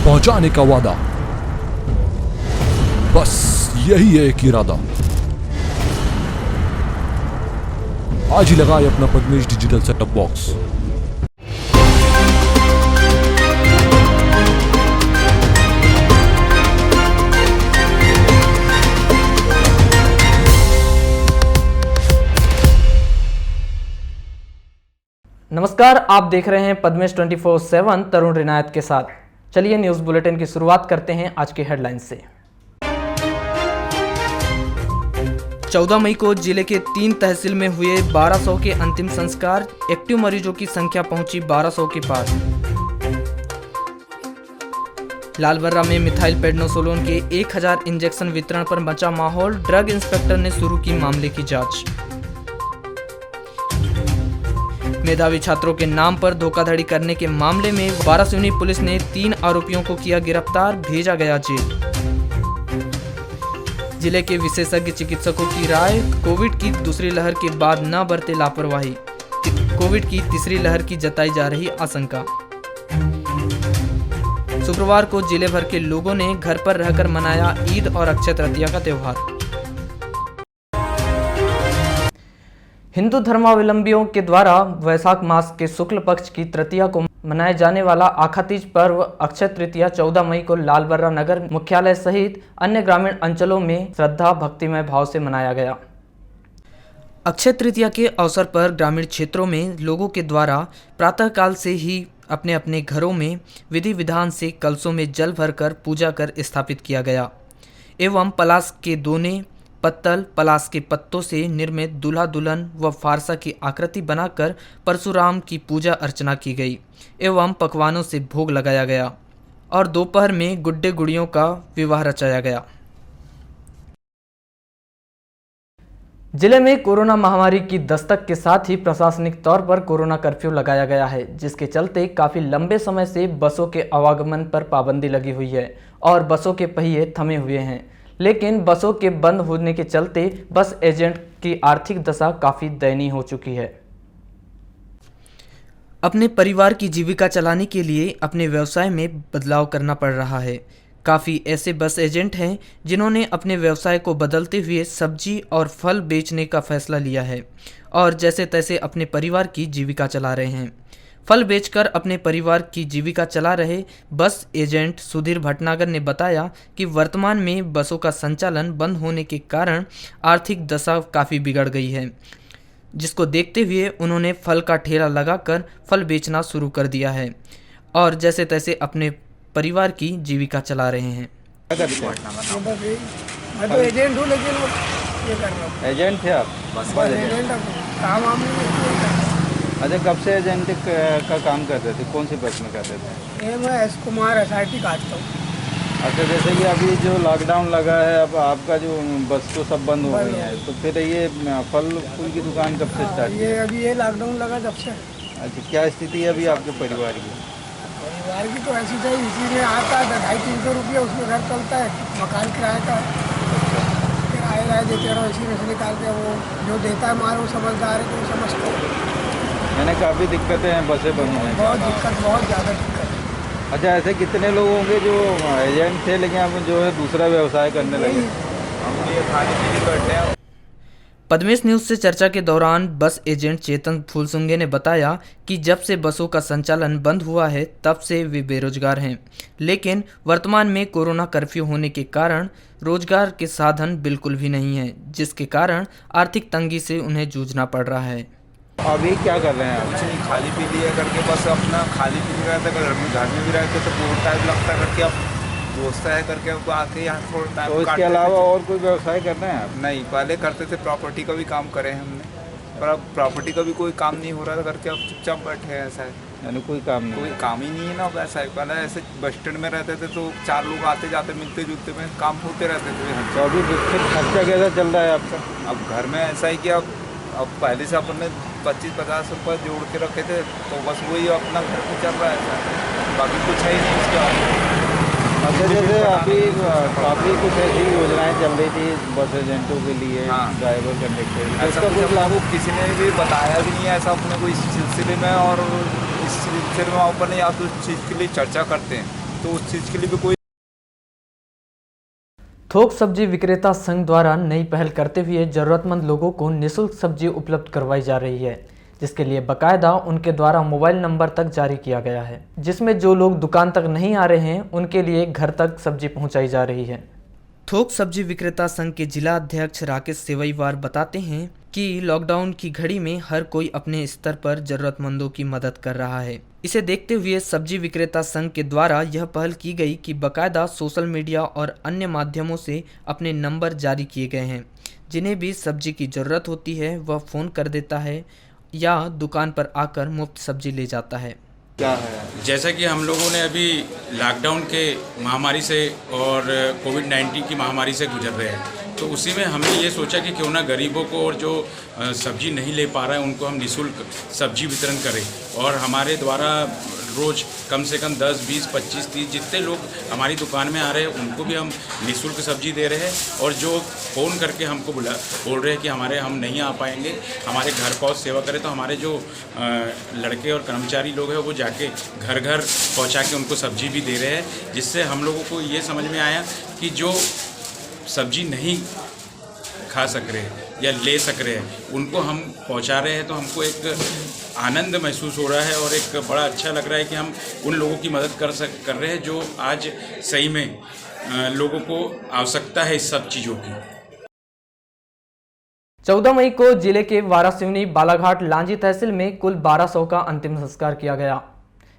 पहुंचाने का वादा, बस यही है एक इरादा। आज ही लगाए अपना पद्मेश डिजिटल सेटअप बॉक्स। नमस्कार, आप देख रहे हैं पद्मेश 24/7 तरुण रिनायत के साथ। चलिए न्यूज़ बुलेटिन की शुरुआत करते हैं आज के हेडलाइन से। 14 मई को जिले के 3 तहसील में हुए 1200 के अंतिम संस्कार। एक्टिव मरीजों की संख्या पहुंची 1200 के पार। लालबर्रा में मिथाइल पेडनोसोलोन के 1000 इंजेक्शन वितरण पर मचा माहौल। ड्रग इंस्पेक्टर ने शुरू की मामले की जांच। मेधावी छात्रों के नाम पर धोखाधड़ी करने के मामले में वारासिवनी पुलिस ने 3 आरोपियों को किया गिरफ्तार, भेजा गया जेल। जिले के विशेषज्ञ चिकित्सकों की राय, कोविड की दूसरी लहर के बाद न बरते लापरवाही। कोविड की तीसरी लहर की जताई जा रही आशंका। शुक्रवार को जिले भर के लोगों ने घर पर रहकर मनाया ईद और अक्षय तृतीया का त्योहार। हिंदू धर्मावलंबियों के द्वारा वैशाख मास के शुक्ल पक्ष की तृतीया को मनाए जाने वाला आखातीज पर्व अक्षय तृतीया 14 मई को लालबर्रा नगर मुख्यालय सहित अन्य ग्रामीण अंचलों में श्रद्धा भक्तिमय भाव से मनाया गया। अक्षय तृतीया के अवसर पर ग्रामीण क्षेत्रों में लोगों के द्वारा प्रातःकाल से ही अपने अपने घरों में विधि विधान से कलशों में जल भरकर पूजा कर स्थापित किया गया एवं पलाश के दोने पत्तल पलाश के पत्तों से निर्मित दूल्हा दुल्हन व फारसा की आकृति बनाकर परशुराम की पूजा अर्चना की गई एवं पकवानों से भोग लगाया गया और दोपहर में गुड्डे गुड़ियों का विवाह रचाया गया। जिले में कोरोना महामारी की दस्तक के साथ ही प्रशासनिक तौर पर कोरोना कर्फ्यू लगाया गया है, जिसके चलते काफ़ी लंबे समय से बसों के आवागमन पर पाबंदी लगी हुई है और बसों के पहिए थमे हुए हैं। लेकिन बसों के बंद होने के चलते बस एजेंट की आर्थिक दशा काफ़ी दयनीय हो चुकी है। अपने परिवार की जीविका चलाने के लिए अपने व्यवसाय में बदलाव करना पड़ रहा है। काफ़ी ऐसे बस एजेंट हैं जिन्होंने अपने व्यवसाय को बदलते हुए सब्जी और फल बेचने का फैसला लिया है और जैसे तैसे अपने परिवार की जीविका चला रहे हैं। फल बेचकर अपने परिवार की जीविका चला रहे बस एजेंट सुधीर भटनागर ने बताया कि वर्तमान में बसों का संचालन बंद होने के कारण आर्थिक दशा काफ़ी बिगड़ गई है, जिसको देखते हुए उन्होंने फल का ठेला लगाकर फल बेचना शुरू कर दिया है और जैसे तैसे अपने परिवार की जीविका चला रहे हैं। मैं तो एजेंट हूँ, लेकिन ये कर रहा हूँ। एजेंट थे आप? बस एजेंट काम वाम नहीं। अच्छा, कब से एजेंट का काम करते थे? कौन सी बस में करते थे? ये मैं एस कुमार SRT काटता हूँ। अच्छा, जैसे कि अभी जो लॉकडाउन लगा है, अब आपका जो बस तो सब बंद हो गई है, तो फिर ये फल फूल की दुकान कब से स्टार्ट? ये अभी ये लॉकडाउन लगा तब से। अच्छा, क्या स्थिति है अभी आपके परिवार की? परिवार की तो ऐसी चाहिए, इसी में आता है 250-300 रुपये, उसमें घर चलता है, मकान किराए का किराया देते रहो, इसी में से निकालते हैं। वो जो देता है मार, वो समझदार है तो वो समझते हैं। मैंने काफ़ी दिक्कतें हैं बसें बंद होने की। बहुत दिक्कत, बहुत ज़्यादा दिक्कत है। अच्छा, ऐसे कितने लोग होंगे जो एजेंट थे लेकिन अब जो है दूसरा व्यवसाय करने लगे? हम ये खाने पीने बैठे हैं। पद्मेश न्यूज़ से चर्चा के दौरान बस एजेंट चेतन फूलसुंगे ने बताया कि जब से बसों का संचालन बंद हुआ है तब से वे बेरोजगार हैं, लेकिन वर्तमान में कोरोना कर्फ्यू होने के कारण रोजगार के साधन बिल्कुल भी नहीं है, जिसके कारण आर्थिक तंगी से उन्हें जूझना पड़ रहा है। अभी क्या कर रहे हैं आप? कुछ नहीं, खाली पी लिया करके बस अपना खाली पी लिया रहता है। घर में भी रहते तो बहुत टाइम लगता करके, अब दोस्त है करके अब आके यहाँ थोड़ा टाइम। तो इसके अलावा और कोई व्यवसाय कर रहे हैं आप? नहीं, पहले करते थे, प्रॉपर्टी का भी काम करे हैं हमने, पर अब प्रॉपर्टी का भी कोई काम नहीं हो रहा था करके अब चुपचाप बैठे हैं। ऐसा है, यानी कोई काम नहीं? कोई काम ही नहीं है ना। वैसा है, पहले ऐसे बस स्टैंड में रहते थे तो 4 लोग आते जाते मिलते जुलते में काम होते रहते थे। तो अभी फिर खर्चा कैसा चल रहा है आपका? अब घर में ऐसा है कि अब पहले से अपन ने 25-50 रुपये जोड़ के रखे थे, तो बस वही अपना घर में चल रहा है, बाकी कुछ है ही नहीं उसके बाद। अच्छा, जैसे अभी काफ़ी कुछ ऐसी योजनाएं चल रही थी बस एजेंटों के लिए, ड्राइवर कंडक्टर, ऐसा कुछ लागू किसी ने भी बताया भी नहीं है ऐसा अपने को इस सिलसिले में, और इस सिलसिले में अपन या तो इस चीज़ के लिए चर्चा करते हैं तो उस चीज़ के लिए भी कोई थोक सब्जी विक्रेता संघ द्वारा नई पहल करते हुए जरूरतमंद लोगों को निःशुल्क सब्जी उपलब्ध करवाई जा रही है, जिसके लिए बकायदा उनके द्वारा मोबाइल नंबर तक जारी किया गया है, जिसमें जो लोग दुकान तक नहीं आ रहे हैं उनके लिए घर तक सब्जी पहुंचाई जा रही है। थोक सब्जी विक्रेता संघ के जिला अध्यक्ष राकेश सेवईवार बताते हैं कि लॉकडाउन की घड़ी में हर कोई अपने स्तर पर जरूरतमंदों की मदद कर रहा है। इसे देखते हुए सब्जी विक्रेता संघ के द्वारा यह पहल की गई कि बकायदा सोशल मीडिया और अन्य माध्यमों से अपने नंबर जारी किए गए हैं। जिन्हें भी सब्जी की ज़रूरत होती है वह फ़ोन कर देता है या दुकान पर आकर मुफ्त सब्जी ले जाता है। क्या है। जैसा कि हम लोगों ने अभी लॉकडाउन के महामारी से और कोविड-19 की महामारी से गुजर रहे हैं, तो उसी में हमने ये सोचा कि क्यों ना गरीबों को और जो सब्जी नहीं ले पा रहे हैं उनको हम निःशुल्क सब्जी वितरण करें। और हमारे द्वारा रोज़ कम से कम 10, 20, 25, 30 जितने लोग हमारी दुकान में आ रहे हैं उनको भी हम निःशुल्क सब्जी दे रहे हैं। और जो फ़ोन करके हमको बोल रहे हैं कि हम नहीं आ पाएंगे, हमारे घर पहुँच सेवा करें, तो हमारे जो लड़के और कर्मचारी लोग हैं वो जाके घर घर पहुँचा के उनको सब्जी भी दे रहे हैं। जिससे हम लोगों को ये समझ में आया कि जो सब्जी नहीं खा सक रहे या ले सक रहे हैं उनको हम पहुंचा रहे हैं, तो हमको एक आनंद महसूस हो रहा है और एक बड़ा अच्छा लग रहा है कि हम उन लोगों की मदद कर रहे हैं जो आज सही में लोगों को आवश्यकता है इस सब चीज़ों की। 14 मई को जिले के वारासिवनी बालाघाट लांजी तहसील में कुल 1200 का अंतिम संस्कार किया गया।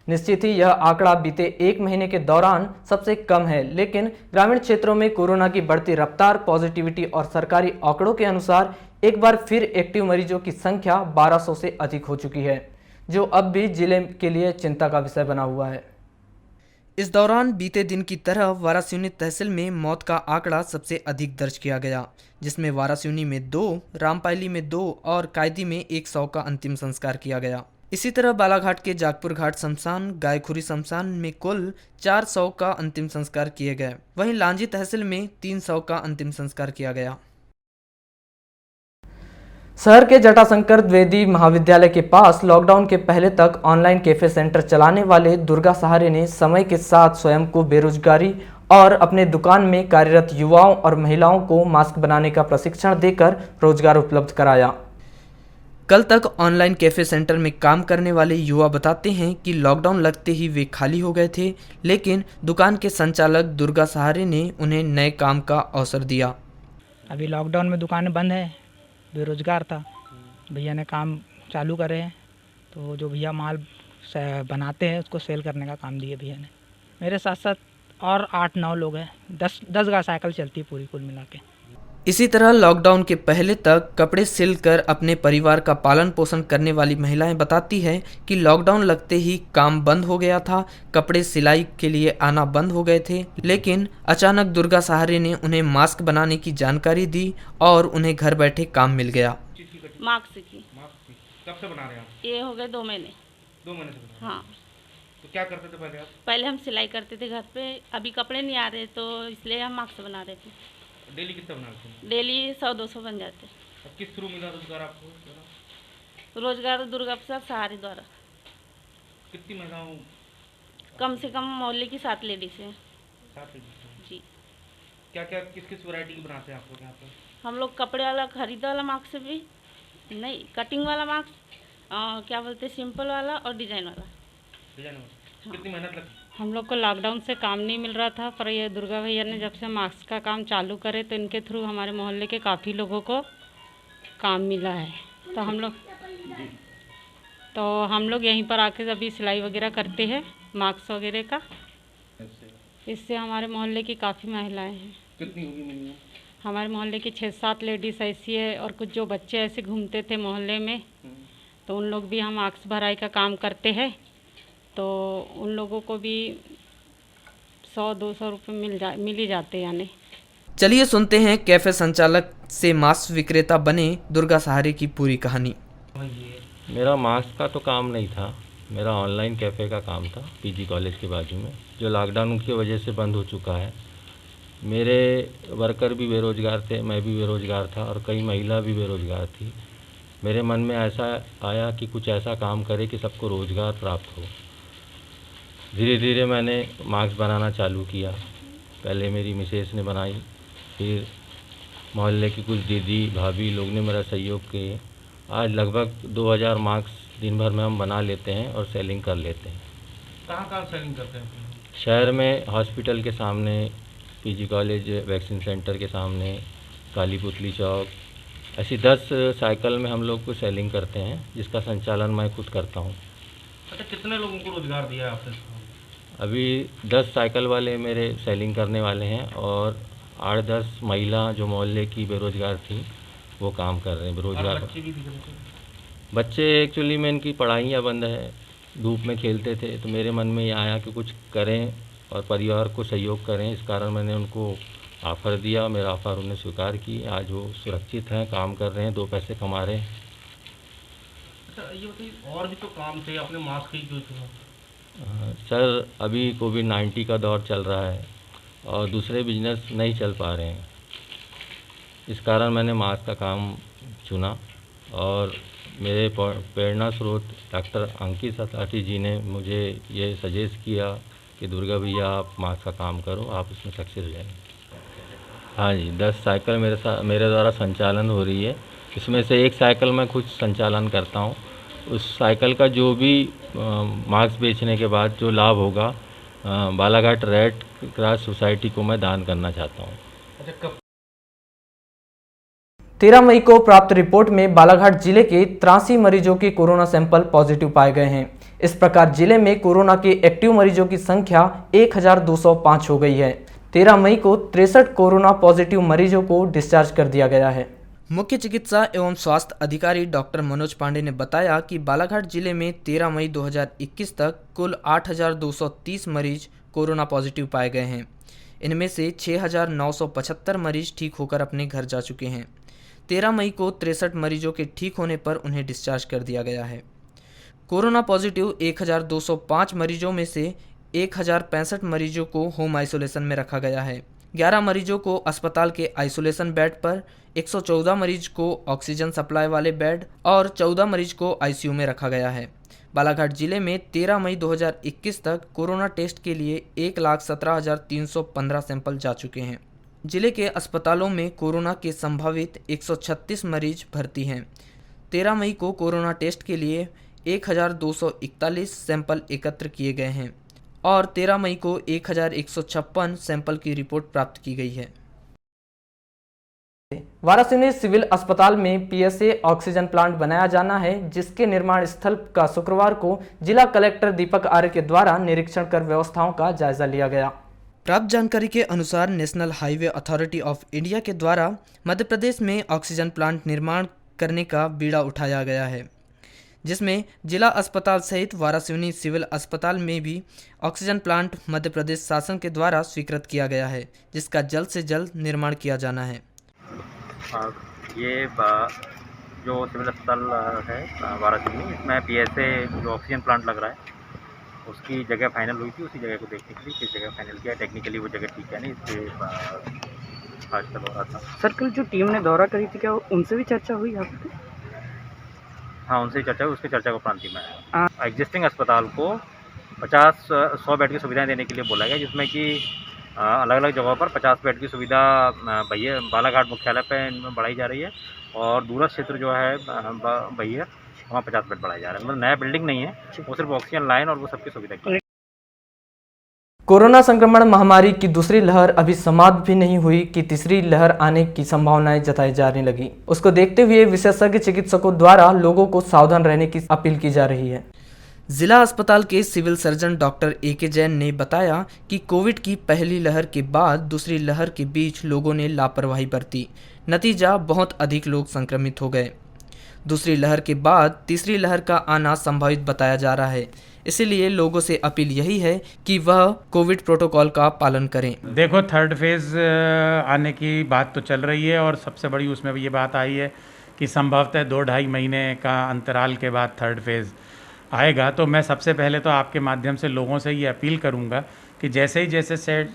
निश्चित ही यह आंकड़ा बीते एक महीने के दौरान सबसे कम है, लेकिन ग्रामीण क्षेत्रों में कोरोना की बढ़ती रफ्तार, पॉजिटिविटी और सरकारी आंकड़ों के अनुसार एक बार फिर एक्टिव मरीजों की संख्या 1200 से अधिक हो चुकी है, जो अब भी जिले के लिए चिंता का विषय बना हुआ है। इस दौरान बीते दिन की तरह वारासिवनी तहसील में मौत का आंकड़ा सबसे अधिक दर्ज किया गया, जिसमें वारासिवनी में 2, रामपायली में 2 और कायदी में 100 का अंतिम संस्कार किया गया। इसी तरह बालाघाट के जागपुर घाट शमशान, गायखुरी शमशान में कुल 400 का अंतिम संस्कार किए गए। वहीं लांजी तहसील में 300 का अंतिम संस्कार किया गया। शहर के जटाशंकर द्विवेदी महाविद्यालय के पास लॉकडाउन के पहले तक ऑनलाइन कैफे सेंटर चलाने वाले दुर्गा सहारे ने समय के साथ स्वयं को बेरोजगारी और अपने दुकान में कार्यरत युवाओं और महिलाओं को मास्क बनाने का प्रशिक्षण देकर रोजगार उपलब्ध कराया। कल तक ऑनलाइन कैफे सेंटर में काम करने वाले युवा बताते हैं कि लॉकडाउन लगते ही वे खाली हो गए थे, लेकिन दुकान के संचालक दुर्गा सहारे ने उन्हें नए काम का अवसर दिया। अभी लॉकडाउन में दुकानें बंद है, बेरोजगार था, भैया ने काम चालू करे हैं, तो जो भैया माल बनाते हैं उसको सेल करने का काम दिए भैया ने। मेरे साथ साथ और 8-9 लोग हैं, 10 का साइकिल चलती है पूरी कुल मिला के। इसी तरह लॉकडाउन के पहले तक कपड़े सिलकर अपने परिवार का पालन पोषण करने वाली महिलाएं बताती हैं कि लॉकडाउन लगते ही काम बंद हो गया था, कपड़े सिलाई के लिए आना बंद हो गए थे, लेकिन अचानक दुर्गा सहारे ने उन्हें मास्क बनाने की जानकारी दी और उन्हें घर बैठे काम मिल गया। मास्क की कब से बना रहे हैं आप? ये हो गए 2 महीने। 2 महीने से बना रहे हैं। हाँ। तो क्या करते थे पहले आप? पहले हम सिलाई करते थे घर पे, अभी कपड़े नहीं आ रहे तो इसलिए हम मास्क बना रहे थे। डेली कितना बनाते हैं? डेली 100-200 बन जाते। अब किस थ्रू मिला रोजगार आपको? रोजगार दुर्गा प्रसाद सहारे द्वारा। कितनी महिलाओं? कम से कम मोहल्ले की 7 लेडीज हैं। 7 लेडीज जी। क्या क्या किस वैरायटी के बनाते हैं आप लोग यहाँ पर? हम लोग कपड़े वाला खरीदा वाला मास्क भी नहीं, कटिंग वाला मास्क, क्या बोलते सिंपल वाला और डिजाइन वाला। हाँ। कितनी मेहनत लगती? हम लोग को लॉकडाउन से काम नहीं मिल रहा था, पर ये दुर्गा भैया ने जब से मास्क का काम चालू करे तो इनके थ्रू हमारे मोहल्ले के काफ़ी लोगों को काम मिला है। तो हम लोग यहीं पर आके अभी सिलाई वगैरह करते हैं मास्क वगैरह का। इससे हमारे मोहल्ले की काफ़ी महिलाएं हैं। कितनी होगी मिनिमम? हमारे मोहल्ले की 6-7 लेडीज़ ऐसी है, और कुछ जो बच्चे ऐसे घूमते थे मोहल्ले में, तो उन लोग भी हम मास्क भराई का काम करते हैं, तो उन लोगों को भी 100-200 रुपये मिल ही जाते यानी। चलिए सुनते हैं कैफे संचालक से मास्क विक्रेता बने दुर्गा सहारे की पूरी कहानी। मेरा मास्क का तो काम नहीं था, मेरा ऑनलाइन कैफ़े का काम था पीजी कॉलेज के बाजू में, जो लॉकडाउन की वजह से बंद हो चुका है। मेरे वर्कर भी बेरोज़गार थे, मैं भी बेरोज़गार था और कई महिला भी बेरोज़गार थी। मेरे मन में ऐसा आया कि कुछ ऐसा काम करे कि सबको रोज़गार प्राप्त हो। धीरे धीरे मैंने मास्क बनाना चालू किया। पहले मेरी मिसेस ने बनाई, फिर मोहल्ले की कुछ दीदी भाभी लोग ने मेरा सहयोग किए। आज लगभग 2000 मास्क दिन भर में हम बना लेते हैं और सेलिंग कर लेते हैं। कहाँ सेलिंग करते हैं? शहर में हॉस्पिटल के सामने, पीजी कॉलेज वैक्सीन सेंटर के सामने, काली पुतली चौक, ऐसी 10 साइकिल में हम लोग को सेलिंग करते हैं, जिसका संचालन मैं खुद करता हूँ। अच्छा, कितने लोगों को रोजगार दिया आपने? अभी 10 साइकिल वाले मेरे सेलिंग करने वाले हैं और 8-10 महिला जो मोहल्ले की बेरोजगार थी वो काम कर रहे हैं। बेरोजगार बच्चे भी दिख रहे थे? बच्चे एक्चुअली में इनकी पढ़ाइयाँ बंद है, धूप में खेलते थे, तो मेरे मन में ये आया कि कुछ करें और परिवार को सहयोग करें। इस कारण मैंने उनको ऑफ़र दिया, मेरा ऑफ़र उन्होंने स्वीकार की। आज वो सुरक्षित हैं, काम कर रहे हैं, 2 पैसे कमा रहे हैं। अच्छा, ये बताइए, और भी तो काम थे, आपने मास्क ही क्यों चुना? सर, अभी कोविड-19 का दौर चल रहा है और दूसरे बिजनेस नहीं चल पा रहे हैं, इस कारण मैंने मास्क का काम चुना। और मेरे प्रेरणा स्रोत डॉक्टर अंकित सताठी जी ने मुझे ये सजेस्ट किया कि दुर्गा भैया आप मास्क का काम करो, आप इसमें सक्सेस हो जाएंगे। हाँ जी, 10 साइकिल मेरे द्वारा संचालन हो रही है। इसमें से एक साइकिल मैं खुद संचालन करता हूँ। उस साइकिल का जो भी मास्क बेचने के बाद जो लाभ होगा, बालाघाट रेड क्रॉस सोसाइटी को मैं दान करना चाहता हूँ। अच्छा, 13 मई को प्राप्त रिपोर्ट में बालाघाट जिले के 83 मरीजों के कोरोना सैंपल पॉजिटिव पाए गए हैं। इस प्रकार जिले में कोरोना के एक्टिव मरीजों की संख्या 1205 हो गई है। 13 मई को 63 कोरोना पॉजिटिव मरीजों को डिस्चार्ज कर दिया गया है। मुख्य चिकित्सा एवं स्वास्थ्य अधिकारी डॉक्टर मनोज पांडे ने बताया कि बालाघाट जिले में 13 मई 2021 तक कुल 8230 मरीज कोरोना पॉजिटिव पाए गए हैं। इनमें से 6975 मरीज ठीक होकर अपने घर जा चुके हैं। 13 मई को 63 मरीजों के ठीक होने पर उन्हें डिस्चार्ज कर दिया गया है। कोरोना पॉजिटिव 1205 मरीजों में से 1065 मरीजों को होम आइसोलेशन में रखा गया है। 11 मरीजों को अस्पताल के आइसोलेशन बेड पर, 114 मरीज को ऑक्सीजन सप्लाई वाले बेड और 14 मरीज को आईसीयू में रखा गया है। बालाघाट जिले में 13 मई 2021 तक कोरोना टेस्ट के लिए 1,17,315 सैंपल जा चुके हैं। जिले के अस्पतालों में कोरोना के संभावित 136 मरीज भर्ती हैं। 13 मई को कोरोना टेस्ट के लिए 1,241 सैंपल एकत्र किए गए हैं और 13 मई को 1,156 सैंपल की रिपोर्ट प्राप्त की गई है। वाराणसी सिविल अस्पताल में पीएसए ऑक्सीजन प्लांट बनाया जाना है, जिसके निर्माण स्थल का शुक्रवार को जिला कलेक्टर दीपक आर्य के द्वारा निरीक्षण कर व्यवस्थाओं का जायजा लिया गया। प्राप्त जानकारी के अनुसार national highway authority of India के द्वारा मध्य प्रदेश में ऑक्सीजन प्लांट निर्माण करने का बीड़ा उठाया गया है, जिसमें जिला अस्पताल सहित वाराणसी सिविल अस्पताल में भी ऑक्सीजन प्लांट मध्य प्रदेश शासन के द्वारा स्वीकृत किया गया है, जिसका जल्द से जल्द निर्माण किया जाना है। ये जो सिविल अस्पताल है वाराणसी में, इसमें पीएसए जो ऑक्सीजन प्लांट लग रहा है उसकी जगह फाइनल हुई थी। उसी जगह को देखने के लिए किस जगह फाइनल किया, टेक्निकली वो जगह ठीक है नहीं, इससे आजकल हो रहा था। सर, कल जो टीम ने दौरा करी थी, क्या उनसे भी चर्चा हुई आपकी? हाँ, उनसे चर्चा हुई, उसकी चर्चा को प्रांति में आया। एग्जिस्टिंग अस्पताल को 50-100 बेड की सुविधाएं देने के लिए बोला गया, जिसमें कि अलग अलग जगहों पर 50 बेड की सुविधा भैया बालाघाट मुख्यालय पे इनमें बढ़ाई जा रही है और दूरस्थ क्षेत्र जो है भैया वहाँ 50 बेड बढ़ाया जा रहा है। मतलब नया बिल्डिंग नहीं है, वो सिर्फ ऑक्सीजन लाइन और वो सबकी सुविधा की। कोरोना संक्रमण महामारी की दूसरी लहर अभी समाप्त भी नहीं हुई कि तीसरी लहर आने की संभावनाएं जताई जाने लगी। उसको देखते हुए विशेषज्ञ चिकित्सकों द्वारा लोगों को सावधान रहने की अपील की जा रही है। जिला अस्पताल के civil surgeon doctor A K. Jain ने बताया कि कोविड की पहली लहर के बाद दूसरी लहर के बीच लोगों ने लापरवाही बरती, नतीजा बहुत अधिक लोग संक्रमित हो गए। दूसरी लहर के बाद तीसरी लहर का आना संभावित बताया जा रहा है, इसीलिए लोगों से अपील यही है कि वह कोविड प्रोटोकॉल का पालन करें। देखो, थर्ड फेज़ आने की बात तो चल रही है और सबसे बड़ी उसमें भी ये बात आई है कि संभवतः 2-2.5 महीने का अंतराल के बाद थर्ड फेज़ आएगा। तो मैं सबसे पहले तो आपके माध्यम से लोगों से ये अपील करूँगा कि जैसे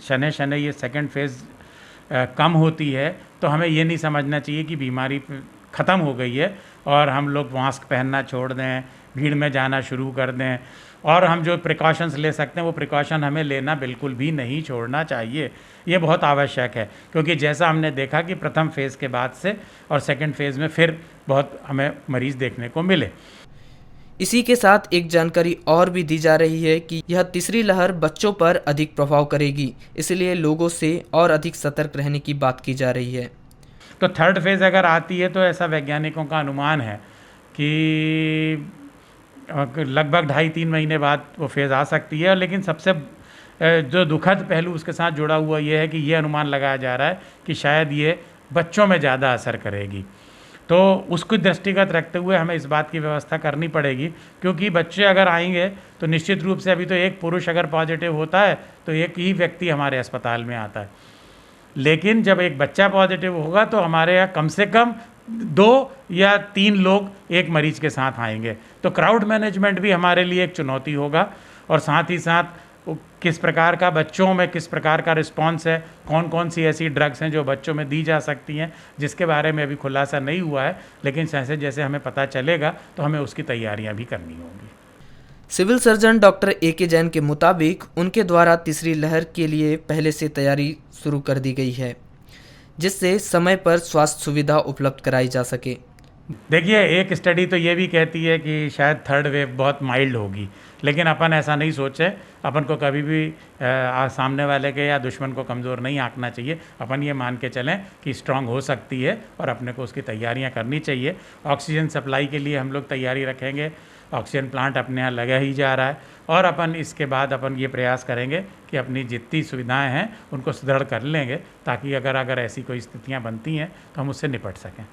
शनै ये सेकेंड फेज़ कम होती है तो हमें ये नहीं समझना चाहिए कि बीमारी ख़त्म हो गई है और हम लोग मास्क पहनना छोड़ दें, भीड़ में जाना शुरू कर दें और हम जो प्रिकॉशंस ले सकते हैं वो प्रिकॉशन हमें लेना बिल्कुल भी नहीं छोड़ना चाहिए। ये बहुत आवश्यक है, क्योंकि जैसा हमने देखा कि प्रथम फेज़ के बाद से और सेकंड फेज़ में फिर बहुत हमें मरीज़ देखने को मिले। इसी के साथ एक जानकारी और भी दी जा रही है कि यह तीसरी लहर बच्चों पर अधिक प्रभाव करेगी, इसलिए लोगों से और अधिक सतर्क रहने की बात की जा रही है। तो थर्ड फेज़ अगर आती है तो ऐसा वैज्ञानिकों का अनुमान है कि लगभग 2.5-3 महीने बाद वो फेज़ आ सकती है। लेकिन सबसे जो दुखद पहलू उसके साथ जुड़ा हुआ ये है कि ये अनुमान लगाया जा रहा है कि शायद ये बच्चों में ज़्यादा असर करेगी। तो उसको दृष्टिगत रखते हुए हमें इस बात की व्यवस्था करनी पड़ेगी, क्योंकि बच्चे अगर आएंगे तो निश्चित रूप से अभी तो एक पुरुष अगर पॉजिटिव होता है तो एक ही व्यक्ति हमारे अस्पताल में आता है, लेकिन जब एक बच्चा पॉजिटिव होगा तो हमारे यहाँ कम से कम 2 या 3 लोग एक मरीज के साथ आएंगे। तो क्राउड मैनेजमेंट भी हमारे लिए एक चुनौती होगा, और साथ ही साथ किस प्रकार का बच्चों में किस प्रकार का रिस्पांस है, कौन कौन सी ऐसी ड्रग्स हैं जो बच्चों में दी जा सकती हैं, जिसके बारे में अभी खुलासा नहीं हुआ है, लेकिन जैसे जैसे हमें पता चलेगा तो हमें उसकी तैयारियां भी करनी होंगी। Civil surgeon doctor A K. Jain के मुताबिक उनके द्वारा तीसरी लहर के लिए पहले से तैयारी शुरू कर दी गई है, जिससे समय पर स्वास्थ्य सुविधा उपलब्ध कराई जा सके। देखिए, एक स्टडी तो ये भी कहती है कि शायद थर्ड वेव बहुत माइल्ड होगी, लेकिन अपन ऐसा नहीं सोचे। अपन को कभी भी सामने वाले के या दुश्मन को कमज़ोर नहीं आंकना चाहिए। अपन ये मान के चलें कि स्ट्रांग हो सकती है और अपने को उसकी तैयारियां करनी चाहिए। ऑक्सीजन सप्लाई के लिए हम लोग तैयारी रखेंगे। ऑक्सीजन प्लांट अपने यहाँ लगा ही जा रहा है, और अपन इसके बाद अपन ये प्रयास करेंगे कि अपनी जितनी सुविधाएँ हैं उनको सुदृढ़ कर लेंगे, ताकि अगर ऐसी कोई स्थितियाँ बनती हैं तो हम उससे निपट सकें।